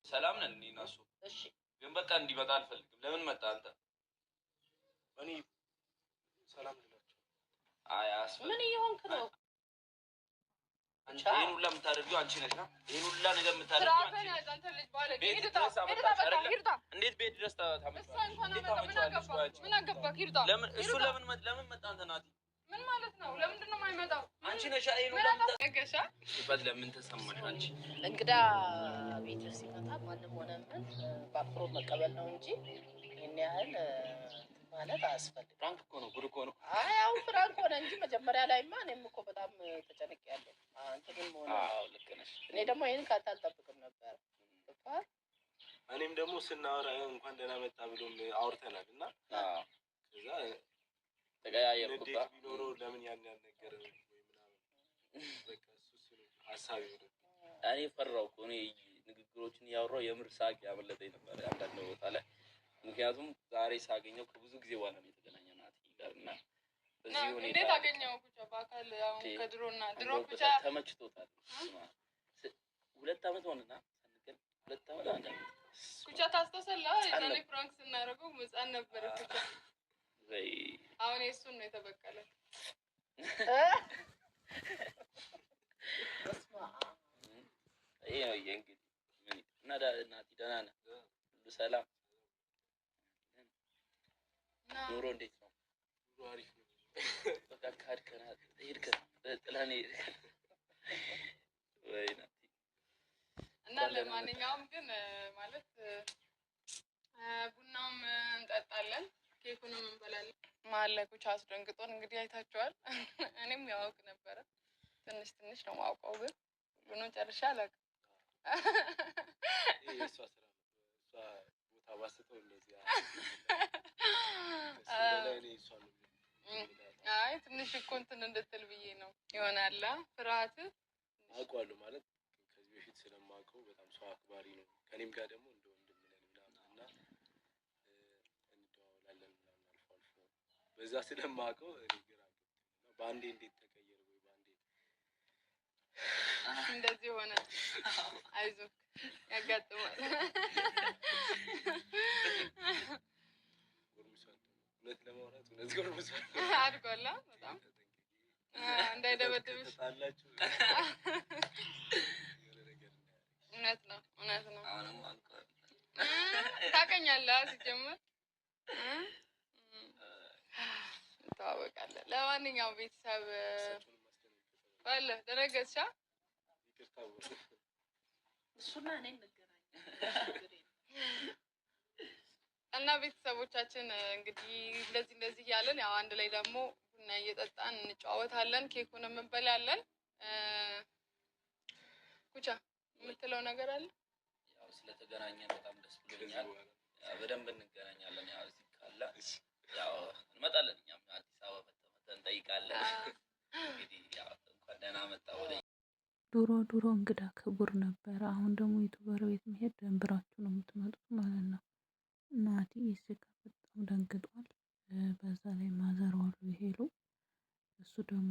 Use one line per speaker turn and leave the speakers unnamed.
ሰላም ነን እኔ እና እሱ። እሺ ግን በቃ እንዲመጣ አልፈልግም። ለምን መጣ አንተ? እኔ ሰላም ልላችሁ። አይ አስፈልግ። ምን እየሆንክ ነው? አንቺ ይሄን ሁላ የምታደርጊው አንቺ ነሽ። ይሄን ሁላ ነገር የምታደርጊው አንቺ ነሽ። እንዴት ቤት ድረስ ታመጣለሽ? ምን አገባህ? ይርዳ። ለምን እሱ ለምን መጣ አንተ? ናቲ ምን ማለት ነው? ለምንድን ነው የማይመጣው? አንቺ ነሽ። ይሄን ሁላ ምታደርገሻ ይባል። ለምን ተሰማሽ አንቺ? እንግዳ ቤት ሲመጣ ማንም ሆነ ምን በአክብሮት መቀበል ነው እንጂ ይሄን ያህል ማለት አያስፈልግም። ፍራንክ እኮ ነው፣ ጉድ እኮ ነው። አይ አው ፍራንክ ሆነ እንጂ መጀመሪያ ላይማ እኔም እኮ በጣም ተጨንቄያለሁ። አንተ ግን ሆነ። አዎ ልክ ነሽ። እኔ ደግሞ ይሄን ካንተ አልጠብቅም ነበር። በቃ እኔም ደግሞ ስናወራ እንኳን ደህና መጣ ብሎም አውርተናል እና ከዛ ተቀያየርኩት። ቢኖረው ለምን ያን ነገር ወይ ምናምን በቃ እሱ ሀሳብ ይወጣ። እኔ ፈራው እኮ እኔ ንግግሮችን ያወራው የምር ሳቅ ያመለጠኝ ነበር አንዳንድ ቦታ ላይ። ምክንያቱም ዛሬ ሳገኘው ከብዙ ጊዜ በኋላ ነው የተገናኘው ናቲ ጋር እና በዚህ ሁኔታ እንዴት አገኘው? ብቻ በአካል አሁን ከድሮና ድሮ ብቻ ተመችቶታል። 2 አመት ሆነና ሳንገናኝ 2 አመት አንተ ብቻ ታስተሰላ የዛኔ ፍራንክ ስናደርገው መጻን ነበር ብቻ ወይ አሁን እሱን ነው የተበቀለ። ይሄ ነው እንግዲህ እና ናቲ ደህና ነህ? ሁሉ ሰላም? ኑሮ እንዴት ነው? ኑሮ አሪፍ ነው። በቃ ካድከና ሄድከ ጥላኔ ወይ ናቲ እና ለማንኛውም ግን ማለት ቡናውም እንጠጣለን፣ ኬኩንም እንበላለን። ማለቁቻ አስደንግጦን እንግዲህ አይታችኋል። እኔም ያውቅ ነበረ ትንሽ ነው ማውቀው፣ ግን ሁሉንም ጨርሻ አላውቅም። ይሄ እሷ ስራ ነው። እሷ ቦታ ባስተው እንደዚህ አይ ትንሽ እኮ እንትን እንድትል ብዬ ነው ይሆናል። ፍርሃት አውቀዋለሁ ማለት ከዚህ በፊት ስለማውቀው በጣም ሰው አክባሪ ነው። ከኔም ጋር ደግሞ እንደ ወንድም ነን እና እንደዋወላለን ምናምን አልፎ በዛ ስለማውቀው እኔ ግራ ገብቶኝ በአንዴ እንዴት ተቀየረ ወይ በአንዴ እንደዚህ ሆነ። አይዞህ ያጋጥማል። ሁለት ለማውራት ሁለት ጎርምሷል አድርጓል። በጣም እንዳይደበድብሽ እውነት ነው። ታውቀኛለህ ሲጀምር
እንተዋወቃለን። ለማንኛውም ቤተሰብ ባለ ደረገቻ
እሱና እኔ
እና ቤተሰቦቻችን እንግዲህ እንደዚህ እያለን ያው አንድ ላይ ደግሞ ቡና እየጠጣን እንጨዋወታለን፣ ኬኩንም እንበላለን። ኩቻ የምትለው ነገር አለ?
ያው ስለተገናኘን በጣም ደስ ብሎኛል። በደንብ እንገናኛለን። ያው እዚህ ካለ ያው እንመጣለን። እኛም አዲስ አበባ መተን እንጠይቃለን። እንግዲህ ያው እንኳን ደህና መጣ ወደ
ድሮ እንግዳ ክቡር ነበር። አሁን ደግሞ ዩቱበር ቤት መሄድ ደንብራችሁ ነው የምትመጡት ማለት ነው። እናቴ ስጋ በጣም ደንግጧል። በዛ ላይ ማዘር ዋሉ ይሄሉ እሱ ደግሞ